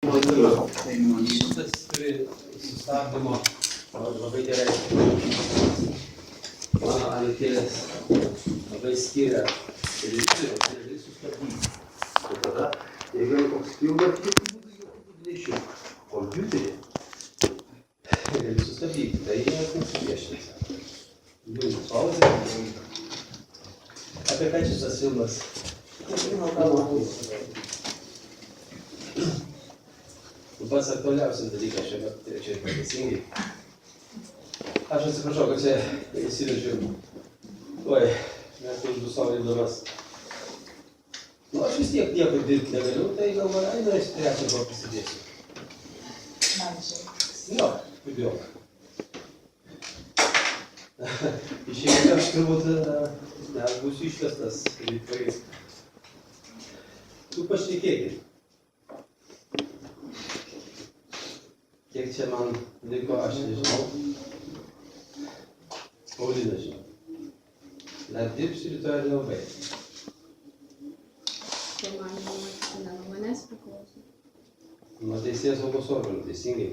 Šitas turi sustabdymo labai gerai. Mano anūkėlės labai skiria televizorių, tai negali sustabdyti. Ir tada, jeigu jau koks filmas, tai būtų nešiuk. Kompiuterį gali sustabdyti, tai jie nesipriešins. Jungi pauzę. Apie ką čia tas filmas? Pats aktualiausias dalykas šiame trečiai pateisingai. Aš atsiprašau, kad čia įsivežiu. Oi, mes tai uždu savo įdomas. Nu, aš vis tiek nieko dirbti negaliu, tai galvoju, ai, norėsiu trečią buvo prisidėsiu. Jo, pigiau. Išėjau, aš turbūt, aš būsiu iškastas rytoj. Tu pašnekėkit. Kiek čia man liko, aš nežinau. Paulina žinau. Dar dirbsiu rytoj ar nelabai? Tai man ne nuo manęs priklauso. Nuo teisėjas saugos organų, teisingai.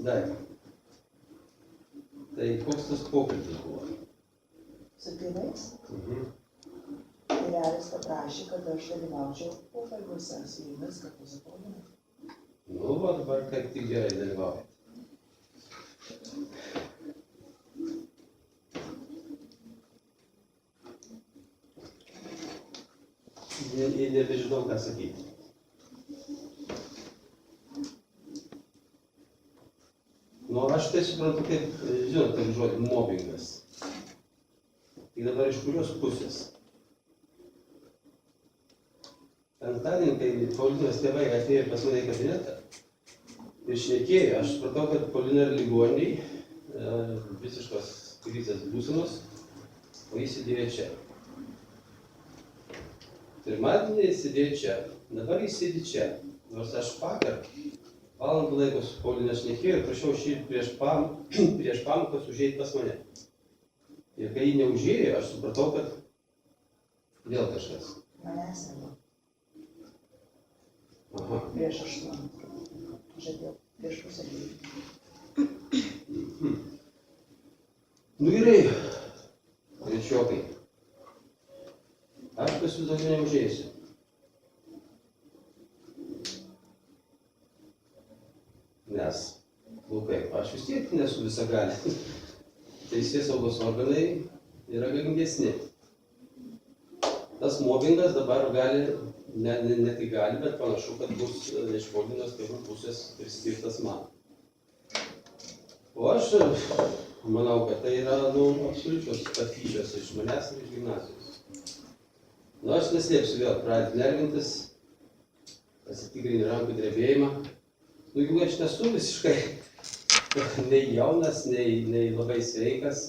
Daiva. Tai koks tas pokalbis buvo? Su tėvais? Tėvelis paprašė, kad aš dalyvaučiau pokalbiuose su jumis kartu su Paulina. Nu, va dabar kaip tik gerai dalyvaujat. Jie nebežinau, ką sakyti. Nu, aš tai suprantu, kaip, žinot, taip žodį mobbingas. Tai dabar iš kurios pusės? Penktadienį, kai Paulinos tėvai atėjo pas mane į kabinetą ir šnekėjo, aš supratau, kad Paulina yra ligoniniai, visiškos krizės būsenos, o jis sėdėjo čia. Pirmadienį jis sėdėjo čia, dabar jis sėdi čia. Nors aš vakar valandų laiko su Paulina šnekėjau ir prašiau šį prieš pamokas užeiti pas mane. Ir kai jį neužėjo, aš supratau, kad vėl kažkas. Manęs nebuvo. Aha. Prieš 8. Žadėjau, prieš pusę 2. Nu gerai, trečiokai. Aš pas jūs daugiau neužėsiu. Nes, Lukai, aš vis tiek nesu visagalė. Teisėsaugos organai yra galingesni. Tas mobbingas dabar gali, ne tai gali, bet panašu, kad bus iš Paulinos tėvų pusės priskirtas man. O aš manau, kad tai yra absoliučios patyčios iš manęs ir iš gimnazijos. Nu, aš neslėpsiu vėl, pradėti nervintis, pasitikrinti rankų drebėjimą. Nu, jeigu aš nesu visiškai nei jaunas, nei labai sveikas.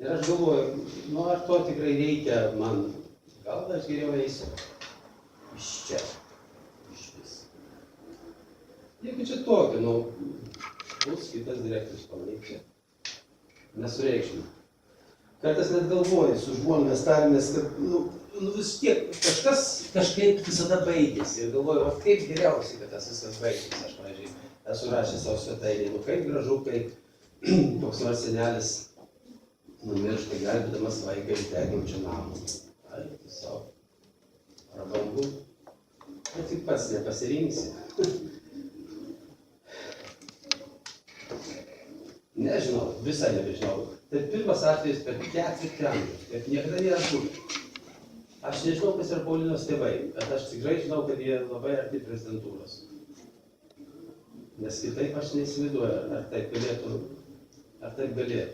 Ir aš galvoju, nu, ar to tikrai reikia man? Gal aš geriau eisiu iš čia, iš vis. Jeigu čia tokio, nu, bus kitas direktorius palaikė. Nesureikšminu. Kartais net galvoju, su žmonėmis tarėmės, kad, nu vis tiek, kažkaip visada baigėsi. Ir galvoju, o kaip geriausiai, kad tas viskas baigėsi. Aš, pavyzdžiui, esu rašęs savo svetainėje, nu kaip gražu, kai koks nors senelis numiršta, gelbėdamas vaiką iš deginčio namo. Ai, tiesiog prabangu. Bet tik pats nepasirinksi. Nežinau, visai nebežinau. Tai pirmas atvejis per 4 amžius, kad niekada nėra buvę. Aš nežinau, kas yra Paulinos tėvai, bet aš tikrai žinau, kad jie labai arti prezidentūros. Nes kitaip aš neįsivaizduoju, ar taip galėtų.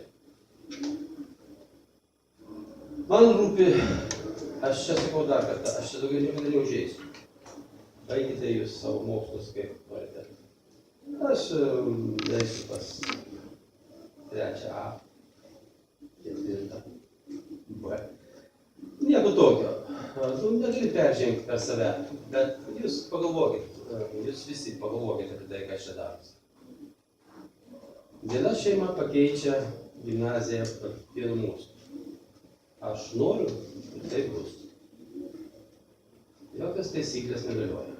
Man rūpi, aš čia sakau dar kartą, aš čia daugiau niekada neužeisiu. Baigite jūs savo mokslus, kaip norite. Aš eisiu pas 3A, 4B. Nieko tokio. Tu negali peržengti per save, bet jūs pagalvokit, jūs visi pagalvokit apie tai, kas čia darosi. Viena šeima pakeičia gimnaziją ir mūsų. Aš noriu ir taip bus. Jokios taisyklės negalioja.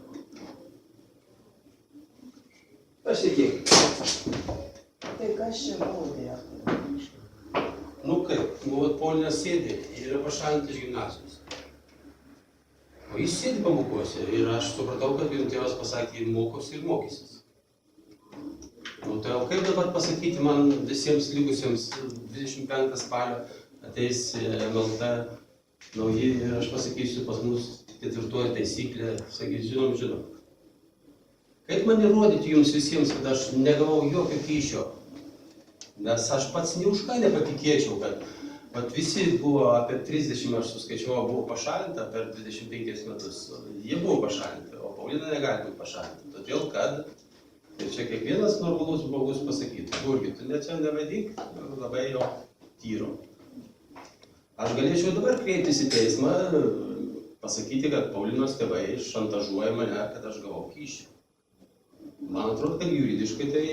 Pašnekėkit. Tai kas čia buvo dėkui? Nu kaip, Paulinas sėdi ir yra pašalintas iš gimnazijos. O jis sėdi pamokose ir aš supratau, kad jums tėvas pasakė, mokosi ir mokysis. Nu tai o kaip dabar pasakyti man visiems likusiems 25 spalio ateis MLT nauji ir aš pasakysiu pas mus 4 taisyklė, sakys, žinom. Kaip man įrodyti jums visiems, kad aš negavau jokio kyšio? Nes aš pats nė už ką nepatikėčiau, kad visi buvo apie 30, aš suskaičiavau, buvo pašalinta per 25 metus. Jie buvo pašalinti, o Paulina negali būti pašalinta. Todėl, kad, ir čia kiekvienas normalus žmogus pasakytų, Jurgi, tu net čia nevadink, labai jo tyro. Aš galėčiau dabar kreiptis į teismą, pasakyti, kad Paulinos tėvai šantažuoja mane, kad aš gavau kyšį. Man atrodo, kad juridiškai tai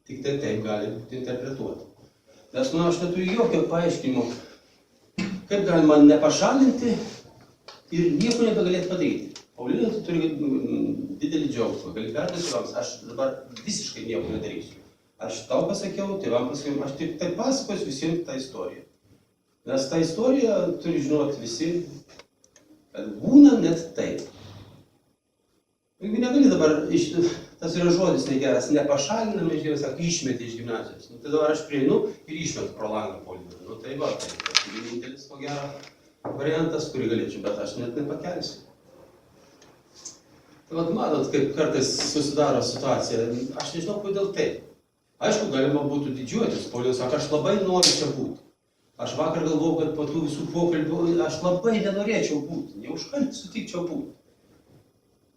tik tai taip gali būti interpretuoti. Nes, aš neturiu jokio paaiškinimo, kaip galima nepašalinti ir nieko nebegalėti padaryti. Paulina, tu turi didelį džiaugsmą, gali perduoti tėvams, aš dabar visiškai nieko nedarysiu. Aš tau pasakiau, tėvam pasakiau, aš tik taip pasakosiu visiems tą istoriją. Nes tą istoriją turi žinoti visi, kad būna net taip. Jeigu negali dabar, tas yra žodis negeras, nepašalinama iš gimnazijos, sako, išmeti iš gimnazijos. Tai dabar aš prieinu ir išmetu pro langą Pauliną. Tai va, tai vienintelis ko gero variantas, kurį galėčiau, bet aš net nepakelsiu. Tai vat matot, kaip kartais susidaro situacija, aš nežinau, kodėl taip. Aišku, galima būtų didžiuotis, Paulinas sako, aš labai noriu čia būti. Aš vakar galvojau, kad po tų visų pokalbių aš labai nenorėčiau būti, ne už ką sutikčiau būti.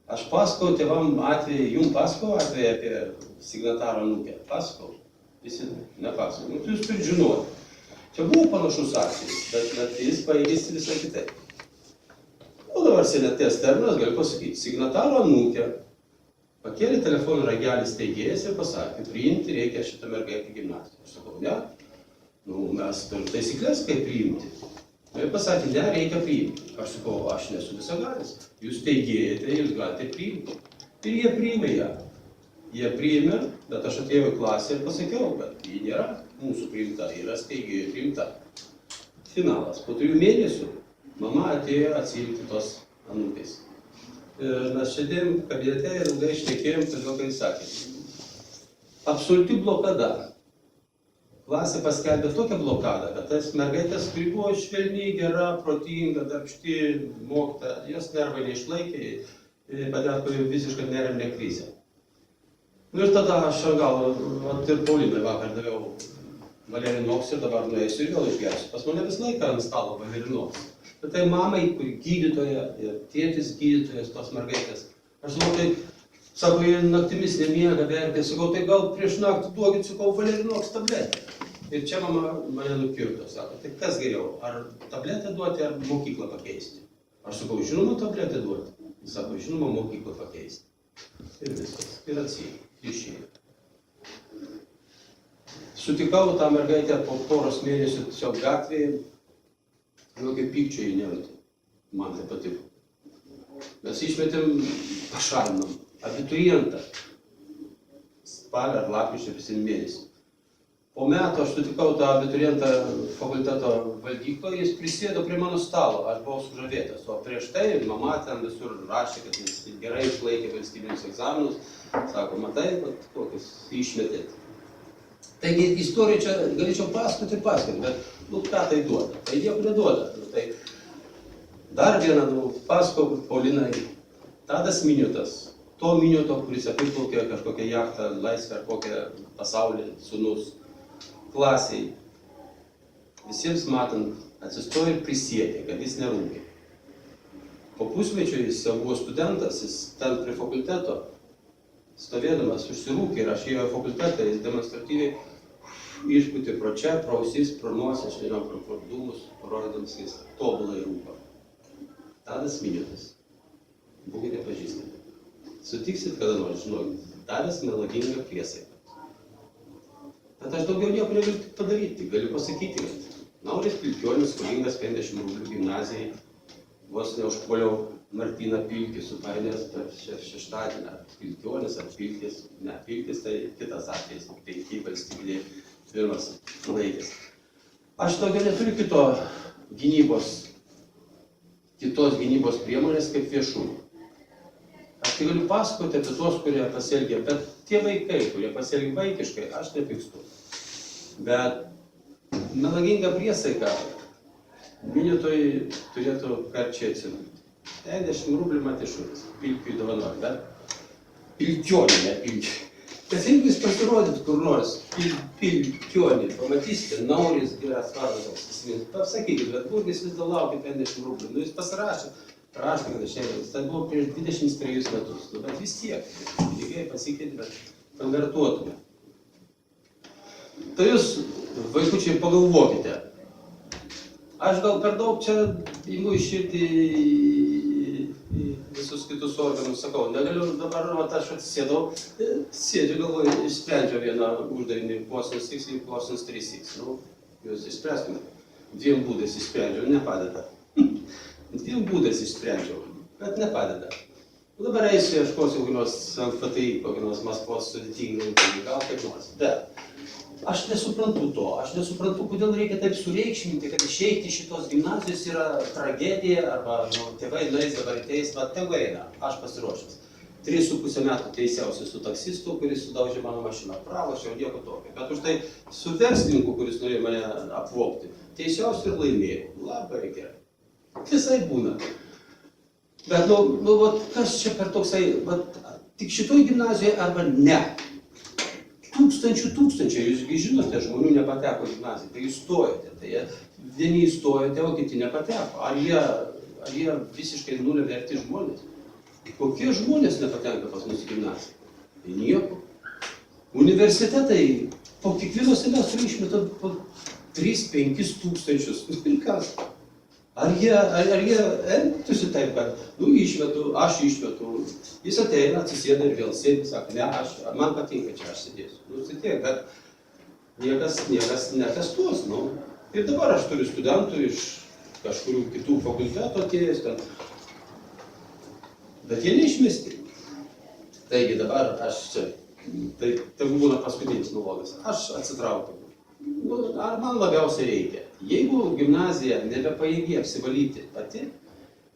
Aš pasakau tėvam atvejį, jums pasakau atvejį apie signataro anūkę. Pasakau, visi nepasakau. Nu, jūs turite žinoti. Čia buvo panašus atvejis, bet jis paėgėsi visai kitaip. O dabar senaties terminas gali pasakyti, signataro anūkė pakėlė telefono ragelį steigėjas ir pasakė, priimti reikia šitą mergaitę gimnaziją. Aš sakau, ne, mes turim taisyklės, kaip priimti. Ir pasakė, ne, reikia priimti. Aš sakau, aš nesu visagalis. Jūs teigėjate, jūs galite priimti. Ir jie priėmė ją. Jie priėmė, bet aš atėjau į klasę ir pasakiau, kad ji nėra mūsų priimta, yra steigėjų priimta. Finalas. Po 3 mėnesių mama atėjo atsiimti tos anūkės. Ir mes sėdėjom kabinete ir ilgai šnekėjom, todėl, kad jis sakė, absoliuti blokada. Klasė paskelbė tokią blokadą, kad tas mergaitės, kuri buvo švelni, gera, protinga, darbšti, mokyta, jos nervai neišlaikė, pateko visiškai nervinę krizę. Ir tada aš gal, ir Paulinai vakar daviau valerinos ir dabar nuėsiu ir vėl išgersiu. Pas mane visą laiką ant stalo valerinos. Bet tai mamai, kuri gydytoja ir tėtis gydytojas tos mergaitės. Aš sakau, tai, sako, jie naktimis nemiega, verkia, sakau, tai gal prieš naktį duokit, sakau, valerinos tabletę. Ir čia mama mane nukirto, sako, tai kas geriau, ar tabletę duoti, ar mokyklą pakeisti? Aš sakau, žinoma, tabletę duoti. Jis sako, žinoma, mokyklą pakeisti. Ir viskas. Ir atsijai. Išėjo. Sutikau tą mergaitę po poros mėnesių tiesiog gatvėje, jokio pykčio jį nejautė. Man tai patiko. Mes išmetėm, pašalinom abiturientą. Spalio ar lapkričio mėnesį. Po metų aš sutikau tą abiturientą fakulteto valgykloje, jis prisėdo prie mano stalo, aš buvau sužavėtas. O prieš tai mama ten visur rašė, kad jis gerai išlaikė valstybinius egzaminus. Sako, matai, kokius išmetėt. Taigi istoriją čia galėčiau pasakoti, bet ką tai duoda? Tai nieko neduoda. Tai dar vieną pasakau Paulinai. Tadas Miniotas, to Minioto, kuris apiplaukė kažkokią jachtą, laisvę ar kokią pasaulį, sūnus, klasiai. Visiems matant, atsistojo ir prisiekė, kad jis nerūkė. Po pusmečio jis buvo studentas, jis ten prie fakulteto stovėdamas užsirūkė ir aš ėjo į fakultetą, jis demonstratyviai išpūtė pro čia, pro ausis, pro nosį, aš nežinau, pro dūmus, parodydamas, jis tobulai rūko. Tadas Miniotas. Būkite pažįstami. Sutiksit kada nors, žinokit, davęs melagingą priesaiką. Bet aš daugiau nieko negaliu padaryti, galiu pasakyti, kad Nauris Pilkionis, skolingas 50 rublių gimnazijai, vos neužpuoliau Martyną Pilkį supainės per šeštadienį, Pilkionis ar Pilkis, ne, Pilkis tai kitas atvejis, penki valstybiniai pirmas laikės. Aš tokio neturiu kitos gynybos priemonės kaip viešumą. Aš tai galiu pasakoti apie tuos, kurie pasielgia, bet tie vaikai, kurie pasielgia vaikiškai, aš nepykstu. Bet melagingą priesaiką minėtojai turėtų karčiai atsiminti. 10 rublių Matišulis, Pilkiui dovanoti, bet Pilkionį, ne Pilkį. Bet jeigu jis pasirodytų kur nors Pilkionį, pamatysite, Nauris geras vardas, pasakykit, bet burgis vis dar laukia 50 rublių. Nu, jis pasirašė, prašė, kad aš šiandien, tai buvo prieš 23 metus, nu, bet vis tiek, pinigai pasikeitė, bet konvertuotume. Tai jūs, vaikučiai, pagalvokite. Aš gal per daug čia imu iširti į visus kitus organus, sakau, negaliu dabar, aš atsisėdau, sėdžiu galvoju, išsprendžiau vieną uždavinį, kosinus x, kosinus 3x. Nu, jūs išspręstumėte. 2 būdais išsprendžiau, nepadeda. 2 būdais išsprendžiau, bet nepadeda. Dabar eisiu, ieškosiu kokį nors FTI, kokį nors Maskvos sudėtingą, gal kaip nors. Bet aš nesuprantu to, aš nesuprantu, kodėl reikia taip sureikšminti, kad išeiti iš šitos gimnazijos yra tragedija, arba tėvai nueis dabar į teismą, tegu eina, aš pasiruošęs. 3,5 metų teisiausi su taksistu, kuris sudaužė mano mašiną, pralošiau, nieko tokio. Bet už tai su verslininku, kuris norėjo mane apvogti, teisiausi ir laimėjau. Labai gerai. Visai būna. Bet, vat, kas čia per toksai, vat, tik šitoj gimnazijoje arba ne? Tūkstančiai, jūs žinote, žmonių nepateko į gimnaziją, tai jūs stojate, tai vieni įstojate, o kiti nepateko. Ar jie visiškai nuleverti žmonės? Kokie žmonės nepatenka pas mūsų gimnaziją? Tai nieko. Universitetai po kiekvieno semestro išmeta po 3-5 tūkstančius. Kas? Ar jie elgtųsi taip, kad išmetu, aš išmetu, jis ateina, atsisėda ir vėl sėdi, sako, ne, man patinka čia, aš sėdėsiu. Tai tiek, bet niekas netestuos. Ir dabar aš turiu studentų iš kažkurių kitų fakultetų atėjęs ten, bet jie neišmesti. Taigi dabar aš čia, tai būna paskutinis nulogas, aš atsitraukiu. Ar man labiausiai reikia? Jeigu gimnazija nebepajėgi apsivalyti pati,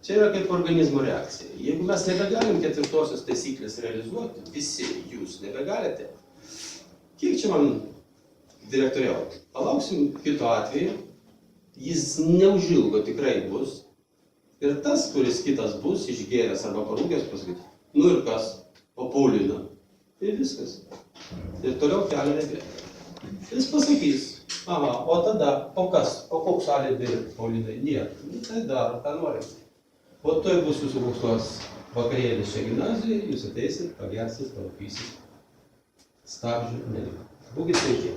čia yra kaip organizmo reakcija. Jeigu mes nebegalim 4-osios taisyklės realizuoti, visi jūs nebegalite, kiek čia man direktoriau? Palauksim kito atveju, jis neužilgo tikrai bus, ir tas, kuris kitas bus, išgėręs arba parūgęs, pasakyti, nu ir kas, o Paulina. Tai viskas. Ir toliau kelio nebėra. Jis pasakys, aha, o tada, o kas, o koks alibi Paulinai? Nieko. Tai daro, ką nori. O toj bus jūsų koks nors vakarėlis čia gimnazijoje, jūs ateisit, pagersit, palapysit. Stabdžių neliko. Būkit sveiki.